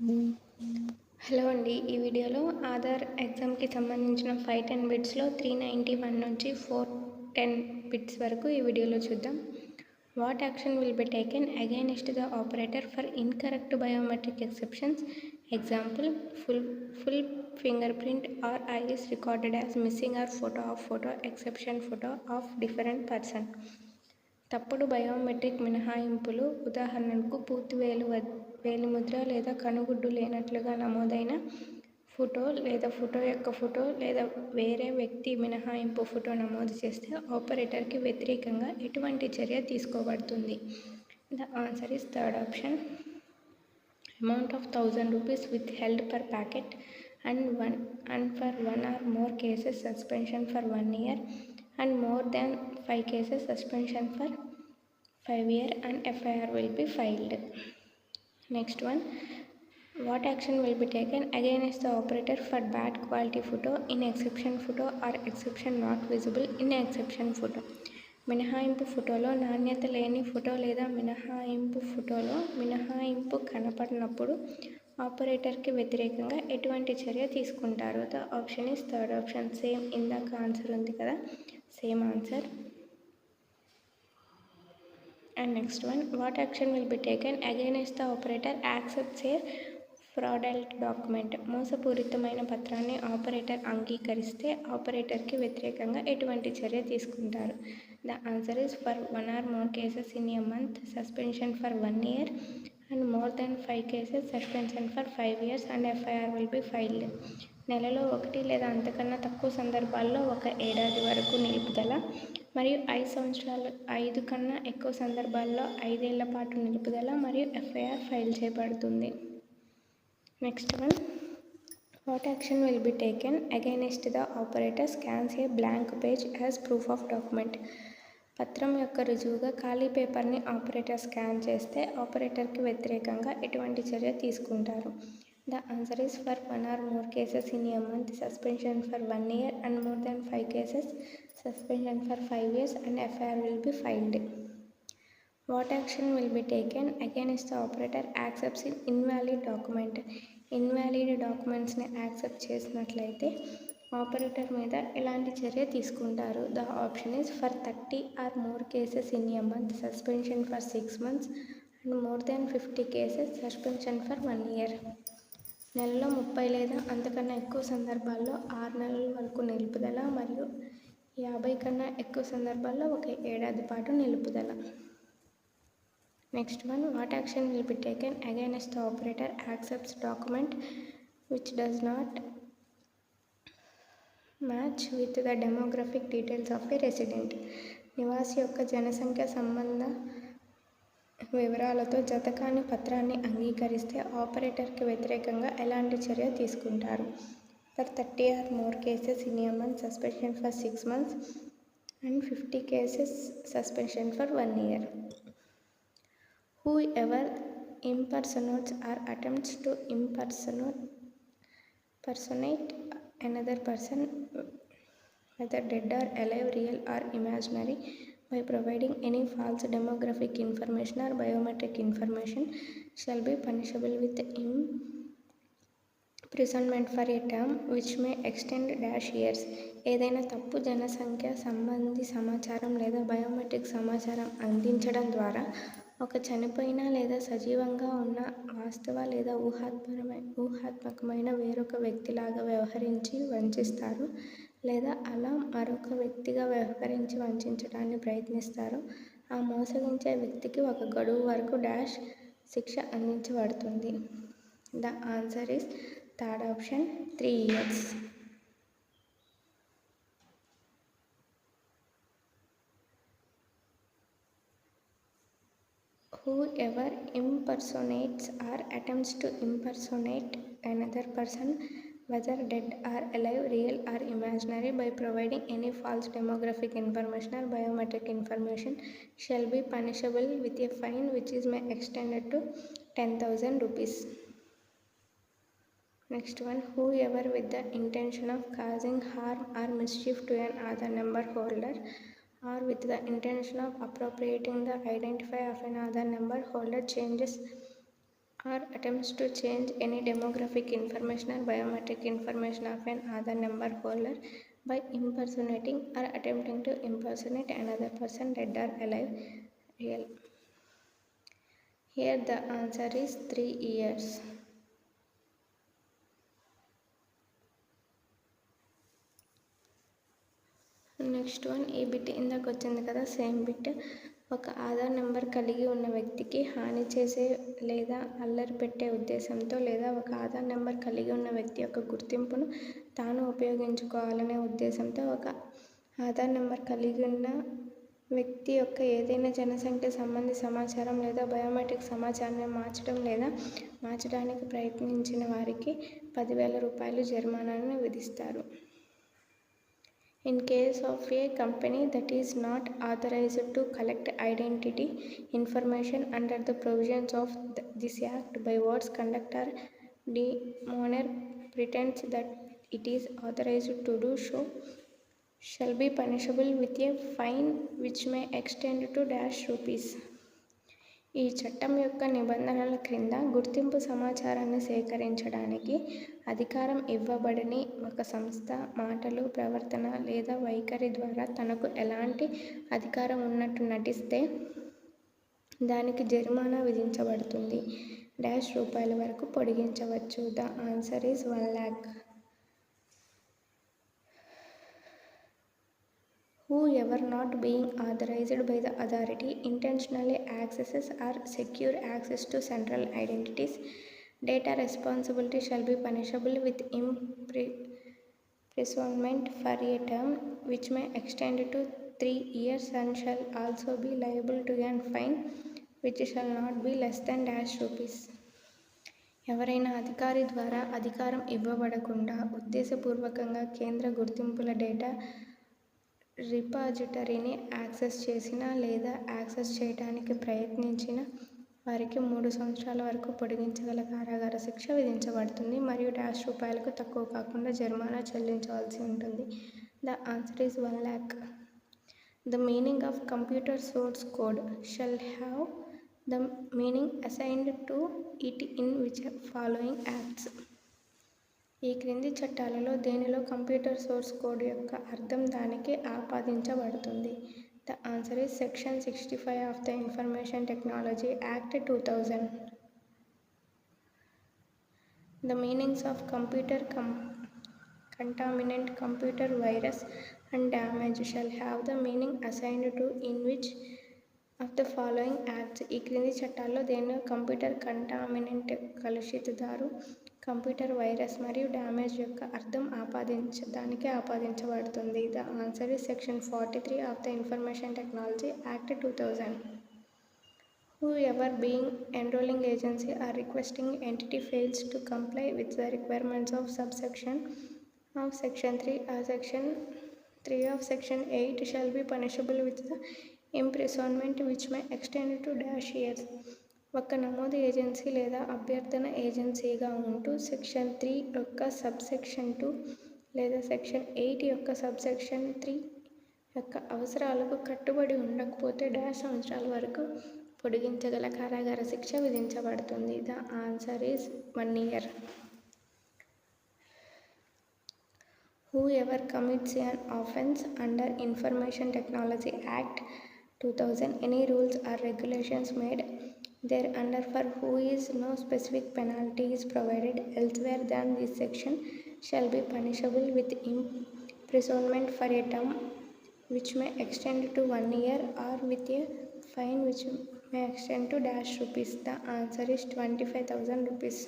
Hello అండి, ఈ వీడియోలో ఆధార్ ఎగ్జామ్కి సంబంధించిన 510 బిట్స్లో 391 నుంచి 410 బిట్స్ వరకు ఈ వీడియోలో చూద్దాం. What action will be taken against the operator for incorrect biometric exceptions? Example, full finger print are iris recorded as missing are photo exception photo of different person. తప్పుడు బయోమెట్రిక్ మినహాయింపులు, ఉదాహరణకు పూర్తి వేలిముద్ర లేదా కనుగుడ్డు లేనట్లుగా నమోదైన ఫోటో లేదా ఫోటో యొక్క photo లేదా వేరే వ్యక్తి మినహాయింపు ఫోటో నమోదు చేస్తే ఆపరేటర్కి వ్యతిరేకంగా ఎటువంటి చర్య తీసుకోబడుతుంది? The answer is third option. Amount of 1000 rupees withheld per packet and for 1 or more cases suspension for 1 year and more than 5 cases suspension for 5 years and FIR will be filed. Next one, what action will be taken against the operator for bad quality photo in exception photo or exception not visible in exception photo? మినహాయింపు ఫోటోలో నాణ్యత లేని photo లేదా మినహాయింపు ఫోటోలో మినహాయింపు కనపడినప్పుడు ఆపరేటర్కి వ్యతిరేకంగా ఎటువంటి చర్య తీసుకుంటారు? The option is third option. Same ఇందాక ఆన్సర్ ఉంది కదా, same answer. And next one, what action will be taken against the operator accepts a fraudulent document? మోసపూరితమైన పత్రాన్ని ఆపరేటర్ అంగీకరిస్తే ఆపరేటర్కి వ్యతిరేకంగా ఎటువంటి చర్య తీసుకుంటారు? The answer is for 1 or more cases in a month suspension for 1 year and more than 5 cases suspension for 5 years and FIR will be filed. నెలలో 1 లేదా అంతకన్నా తక్కువ సందర్భాల్లో 1 ఏడాది వరకు నిలుపుదల మరియు 5 సంవత్సరాలు 5 కన్నా ఎక్కువ సందర్భాల్లో 5 ఏళ్ల పాటు నిలుపుదల మరియు FIR ఫైల్ చేయబడుతుంది. Next one, what action will be taken against the operator scans A blank page as proof of document? పత్రం యొక్క రుజువుగా ఖాళీ పేపర్ని ఆపరేటర్ స్కాన్ చేస్తే ఆపరేటర్కి వ్యతిరేకంగా ఎటువంటి చర్య తీసుకుంటారు? The answer is for 1 or more cases in a month suspension for 1 year and more than 5 cases suspension for 5 years and FIR will be filed. What action will be taken against the operator accepts an invalid document? Invalid డాక్యుమెంట్స్ని accept చేసినట్లయితే operator మీద ఎలాంటి చర్య తీసుకుంటారు? The option is for 30 or more cases in a month suspension for 6 months and more than 50 cases suspension for 1 year. నెలలో 30 లేదా అంతకన్నా ఎక్కువ సందర్భాల్లో 6 నెలల వరకు నిలుపుదల మరియు 50 కన్నా ఎక్కువ సందర్భాల్లో 1 ఏడాది పాటు నిలుపుదల. Next one, what action will be taken against the operator accepts document which does not match with the demographic details of A resident? నివాసి యొక్క జనసంఖ్య సంబంధ వివరాలతో జతకాని పత్రాన్ని అంగీకరిస్తే ఆపరేటర్కి వ్యతిరేకంగా ఎలాంటి చర్య తీసుకుంటారు? For 30 or more cases in a month suspension for 6 months and 50 cases suspension for 1 year. Whoever impersonates or attempts to impersonate another person, whether dead or alive, real or imaginary, by providing any false demographic information or biometric information shall be punishable with imprisonment for a term which may extend -years. ఏదైనా తప్పు జనసంఖ్య సంబంధి సమాచారం లేదా biometric సమాచారం అందించడం ద్వారా ఒక చనిపోయిన లేదా సజీవంగా ఉన్న వాస్తవ లేదా ఊహాత్మకమైన వేరొక వ్యక్తిలాగా వ్యవహరించి వంచిస్తారు లేదా అలా మరొక వ్యక్తిగా వ్యవహరించి వంచడాన్ని ప్రయత్నిస్తారు, ఆ మోసగించే వ్యక్తికి 1 గడువు వరకు శిక్ష అందించబడుతుంది. The answer is third option, 3 years. Whoever impersonates or attempts to impersonate another person, whether dead or alive, real or imaginary, by providing any false demographic information or biometric information shall be punishable with a fine which is may extended to 10,000 rupees. Next one, whoever with the intention of causing harm or mischief to an Aadhaar number holder or with the intention of appropriating the identifier of an Aadhaar number holder changes or attempts to change any demographic information or biometric information of an Aadhaar number holder by impersonating or attempting to impersonate another person, dead or alive, real. Here the answer is 3 years. Next one ఈ bit ఇందాక వచ్చింది కదా, same bit. ఒక Aadhaar number కలిగి ఉన్న వ్యక్తికి హాని చేసే లేదా అల్లరి పెట్టే ఉద్దేశంతో లేదా ఒక ఆధార్ నెంబర్ కలిగి ఉన్న వ్యక్తి యొక్క గుర్తింపును తాను ఉపయోగించుకోవాలనే ఉద్దేశంతో ఒక ఆధార్ నెంబర్ కలిగి ఉన్న వ్యక్తి యొక్క ఏదైనా జనసంఖ్య సంబంధి సమాచారం లేదా బయోమెట్రిక్ సమాచారాన్ని మార్చడం లేదా మార్చడానికి ప్రయత్నించిన వారికి 10,000 రూపాయలు జరిమానాను విధిస్తారు. In case of a company that is not authorized to collect identity information under the provisions of this Act by words, conduct or demeanor pretends that it is authorized to do so, shall be punishable with a fine which may extend to -Rs. ఈ చట్టం యొక్క నిబంధనల క్రింద గుర్తింపు సమాచారాన్ని సేకరించడానికి అధికారం ఇవ్వబడని ఒక సంస్థ మాటలు, ప్రవర్తన లేదా వైఖరి ద్వారా తనకు ఎలాంటి అధికారం ఉన్నట్టు నటిస్తే దానికి జరిమానా విధించబడుతుంది. ₹1,00,000 వరకు పొడిగించవచ్చు. The answer is 1 lakh. Whoever not being authorized by the authority intentionally accesses or secure access to central identities data responsibility shall be punishable with imprisonment for a term which may extend to 3 years and shall also be liable to a fine which shall not be less than ₹. ఎవరైనా అధికారి ద్వారా అధికారం ఇవ్వబడకుండా ఉద్దేశపూర్వకంగా కేంద్ర గుర్తింపుల data రిపాజిటరీని access చేసిన లేదా access చేయడానికి ప్రయత్నించిన వారికి 3 సంవత్సరాల వరకు పొడిగించగల కారాగార శిక్ష విధించబడుతుంది మరియు ₹1,00,000కు తక్కువ కాకుండా జరిమానా చెల్లించవలసి ఉంటుంది. The answer is 1 lakh. The meaning of computer source code shall have the meaning assigned to it in which following acts. ఈ క్రింది చట్టాలలో దేనిలో కంప్యూటర్ సోర్స్ కోడ్ యొక్క అర్థం దానికి ఆపాదించబడుతుంది? The answer is section 65 of the information technology act 2000. The meanings of computer contaminant, computer virus and damage shall have the meaning assigned to in which of the following acts. ఈ క్రింది చట్టాల్లో దేనిలో computer contaminant కలుషితదారు, computer virus మరియు damage యొక్క అర్థం దానికి ఆపాదించబడుతుంది? The answer is section 43 of the information technology act 2000. Whoever being enrolling agency or requesting entity fails to comply with the requirements of subsection of section 3 or section 3 of section 8 shall be punishable with the imprisonment which may extend to -years. ఒక నమోదు agency లేదా అభ్యర్థన ఏజెన్సీగా ఉంటూ section 3 యొక్క subsection 2 లేదా section 8 యొక్క subsection 3 యొక్క అవసరాలకు కట్టుబడి ఉండకపోతే ₹సంవత్సరాల వరకు పొడిగించగల కారాగార శిక్ష విధించబడుతుంది. The answer is 1 year. Whoever commits an offence under Information Technology Act 2000, any rules or regulations made thereunder for who is no specific penalty is provided elsewhere than this section shall be punishable with imprisonment for a term which may extend to 1 year or with a fine which may extend to ₹. The answer is 25,000 rupees.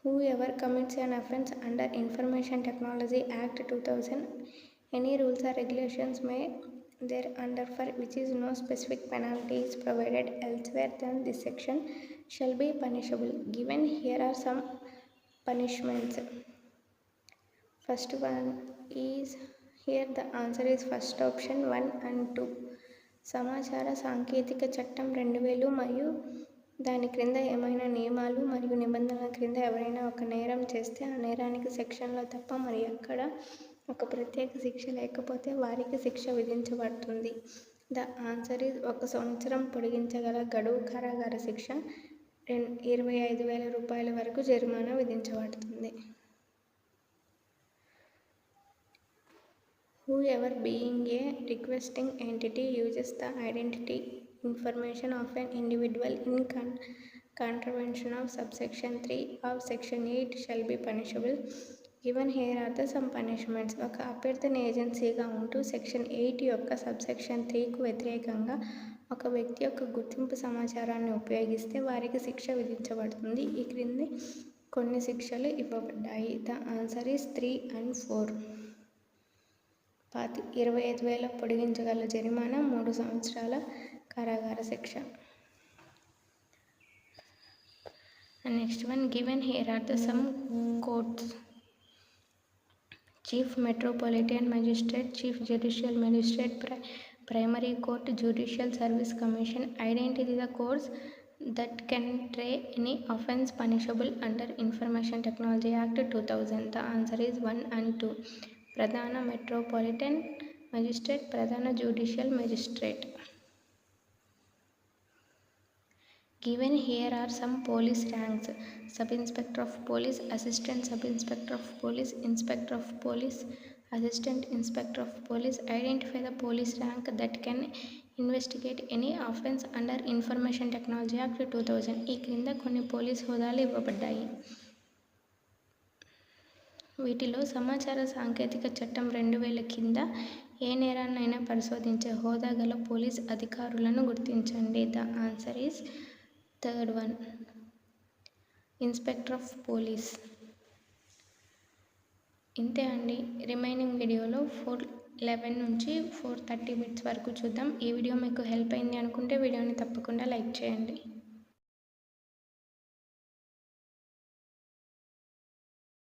Whoever commits an offence under Information Technology Act 2000, any rules or regulations made thereunder for which is no specific penalty is provided elsewhere than this section shall be punishable. Given here are some punishments. First one is here the answer is first option 1 and 2. సమాచార సాంకేతిక చట్టం 2000 మరియు దాని క్రింద ఏమైనా నియమాలు మరియు నిబంధనల క్రింద ఎవరైనా ఒక నేరం చేస్తే ఆ నేరానికి సెక్షన్లో తప్ప మరి ఎక్కడ ఒక ప్రత్యేక శిక్ష లేకపోతే వారికి శిక్ష విధించబడుతుంది. ద ఆన్సర్ ఈజ్ 1 సంవత్సరం పొడిగించగల గడువు కారాగార శిక్ష, 25,000 రూపాయల వరకు జరిమానా విధించబడుతుంది. Whoever being a requesting entity uses the identity information of an individual in contravention of subsection 3 of section 8 shall be punishable. Given here are the some punishments. ఒక అభ్యర్థన ఏజెన్సీగా ఉంటూ సెక్షన్ 8 యొక్క సబ్సెక్షన్ 3కు వ్యతిరేకంగా ఒక వ్యక్తి యొక్క గుర్తింపు సమాచారాన్ని ఉపయోగిస్తే వారికి శిక్ష విధించబడుతుంది. ఈ క్రింది కొన్ని శిక్షలు ఇవ్వబడ్డాయి. The answer is 3 and 4. 25,000 పొడిగించగల జరిమానా, 3 సంవత్సరాల కారాగార శిక్ష. And next one, given here are the some courts: Chief Metropolitan Magistrate, Chief Judicial Magistrate, Primary Court, Judicial Service Commission. Identify the courts that can try any offence punishable under Information Technology Act 2000. The answer is 1 and 2. ప్రధాన metropolitan magistrate, ప్రధాన judicial magistrate. Given here are some police ranks: sub inspector of police, assistant sub inspector of police, inspector of police, assistant inspector of police. Identify the police rank that can investigate any offence under information technology act 2000. ఈ క్రింద కొన్ని police హోదాలు ఇవ్వబడ్డాయి. వీటిలో సమాచార సాంకేతిక చట్టం 2000 కింద ఏ నేరాన్నైనా పరిశోధించే హోదా గల పోలీస్ అధికారులను గుర్తించండి. The answer is third one, inspector of police. ఇంతే అండి. రిమైనింగ్ వీడియోలో 4:11 నుంచి 4:30 బిట్స్ వరకు చూద్దాం. ఈ వీడియో మీకు హెల్ప్ అయింది అనుకుంటే వీడియోని తప్పకుండా లైక్ చేయండి.